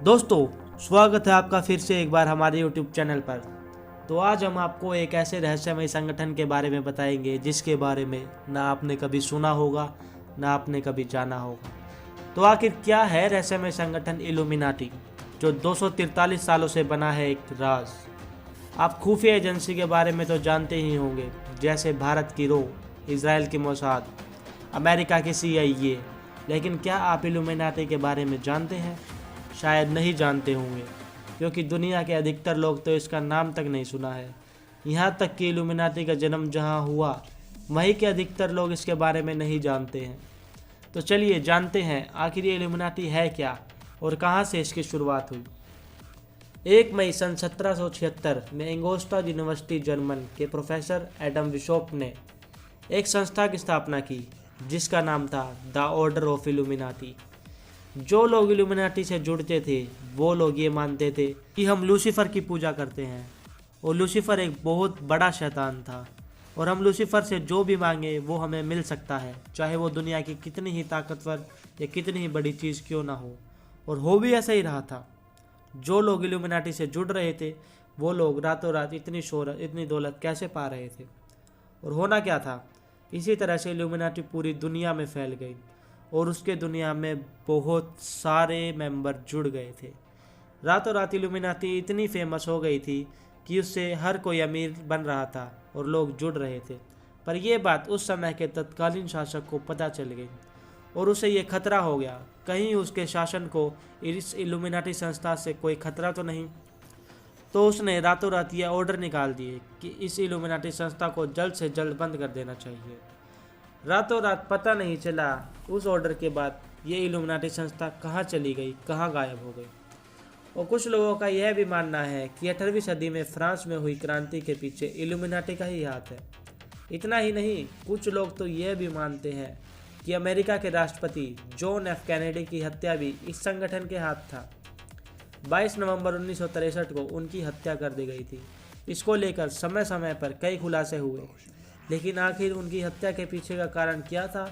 दोस्तों, स्वागत है आपका फिर से एक बार हमारे YouTube चैनल पर। तो आज हम आपको एक ऐसे रहस्यमय संगठन के बारे में बताएंगे जिसके बारे में ना आपने कभी सुना होगा ना आपने कभी जाना होगा। तो आखिर क्या है रहस्यमय संगठन इल्यूमिनाटी, जो 243 सालों से बना है एक राज। आप खुफिया एजेंसी के बारे में तो जानते ही होंगे, जैसे भारत की रो, इजराइल की मोसाद, अमेरिका की CIA। लेकिन क्या आप इल्यूमिनाटी के बारे में जानते हैं? शायद नहीं जानते होंगे, क्योंकि दुनिया के अधिकतर लोग तो इसका नाम तक नहीं सुना है। यहाँ तक कि इल्यूमिनाटी का जन्म जहाँ हुआ, वहीं के अधिकतर लोग इसके बारे में नहीं जानते हैं। तो चलिए जानते हैं आखिर ये इल्यूमिनाटी है क्या और कहाँ से इसकी शुरुआत हुई। 1 मई सन 1776 में इंगोस्टाड यूनिवर्सिटी जर्मन के प्रोफेसर एडम बिशॉप ने एक संस्था की स्थापना की, जिसका नाम था द ऑर्डर ऑफ इल्यूमिनाटी। जो लोग इल्यूमिनाटी से जुड़ते थे वो लोग ये मानते थे कि हम लूसीफर की पूजा करते हैं और लूसीफर एक बहुत बड़ा शैतान था और हम लूसीफर से जो भी मांगे वो हमें मिल सकता है, चाहे वो दुनिया की कितनी ही ताकतवर या कितनी ही बड़ी चीज़ क्यों ना हो। और हो भी ऐसा ही रहा था। जो लोग इल्यूमिनाटी से जुड़ रहे थे वो लोग रातों रात इतनी शोहरत, इतनी दौलत कैसे पा रहे थे। और होना क्या था, इसी तरह से इल्यूमिनाटी पूरी दुनिया में फैल गई और उसके दुनिया में बहुत सारे मेंबर जुड़ गए थे। रातों रात इल्यूमिनाटी इतनी फेमस हो गई थी कि उससे हर कोई अमीर बन रहा था और लोग जुड़ रहे थे। पर यह बात उस समय के तत्कालीन शासक को पता चल गई और उसे ये खतरा हो गया, कहीं उसके शासन को इस इल्यूमिनाटी संस्था से कोई खतरा तो नहीं। तो उसने रातों रात यह ऑर्डर निकाल दिए कि इस इल्यूमिनाटी संस्था को जल्द से जल्द बंद कर देना चाहिए। रातों रात पता नहीं चला उस ऑर्डर के बाद ये इल्यूमिनाटी संस्था कहाँ चली गई, कहाँ गायब हो गई। और कुछ लोगों का यह भी मानना है कि 18वीं सदी में फ्रांस में हुई क्रांति के पीछे इल्यूमिनाटी का ही हाथ है। इतना ही नहीं, कुछ लोग तो यह भी मानते हैं कि अमेरिका के राष्ट्रपति जॉन F कैनेडी की हत्या भी इस संगठन के हाथ था। 22 नवंबर 1963 को उनकी हत्या कर दी गई थी। इसको लेकर समय समय पर कई खुलासे हुए, लेकिन आखिर उनकी हत्या के पीछे का कारण क्या था,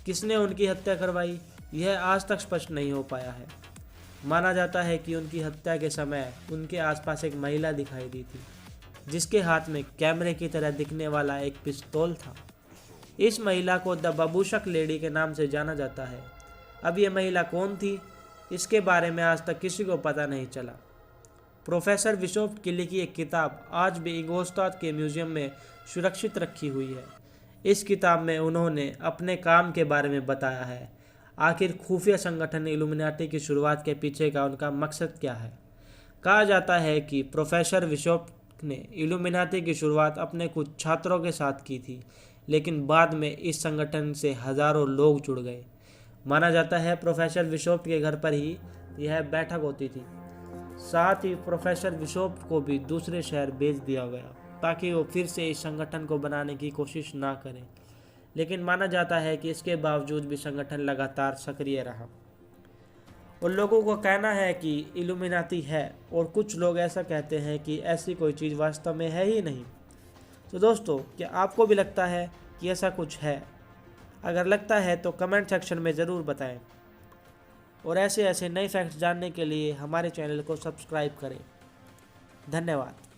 किसने उनकी हत्या करवाई, यह आज तक स्पष्ट नहीं हो पाया है। माना जाता है कि उनकी हत्या के समय उनके आसपास एक महिला दिखाई दी थी, जिसके हाथ में कैमरे की तरह दिखने वाला एक पिस्तौल था। इस महिला को द बबूशक लेडी के नाम से जाना जाता है। अब यह महिला कौन थी, इसके बारे में आज तक किसी को पता नहीं चला। प्रोफेसर बिशॉप की लिखी एक किताब आज भी इंगोस्टाड के म्यूजियम में सुरक्षित रखी हुई है। इस किताब में उन्होंने अपने काम के बारे में बताया है, आखिर खुफिया संगठन इल्यूमिनाटी की शुरुआत के पीछे का उनका मकसद क्या है। कहा जाता है कि प्रोफेसर बिशॉप ने इल्यूमिनाटी की शुरुआत अपने कुछ छात्रों के साथ की थी, लेकिन बाद में इस संगठन से हज़ारों लोग जुड़ गए। माना जाता है प्रोफेसर बिशॉप के घर पर ही यह बैठक होती थी। साथ ही प्रोफेसर बिशॉप को भी दूसरे शहर भेज दिया गया ताकि वो फिर से इस संगठन को बनाने की कोशिश ना करें। लेकिन माना जाता है कि इसके बावजूद भी संगठन लगातार सक्रिय रहा। और लोगों को कहना है कि इल्यूमिनाटी है, और कुछ लोग ऐसा कहते हैं कि ऐसी कोई चीज़ वास्तव में है ही नहीं। तो दोस्तों, क्या आपको भी लगता है कि ऐसा कुछ है? अगर लगता है तो कमेंट सेक्शन में ज़रूर बताएं। और ऐसे ऐसे नए फैक्ट्स जानने के लिए हमारे चैनल को सब्सक्राइब करें। धन्यवाद।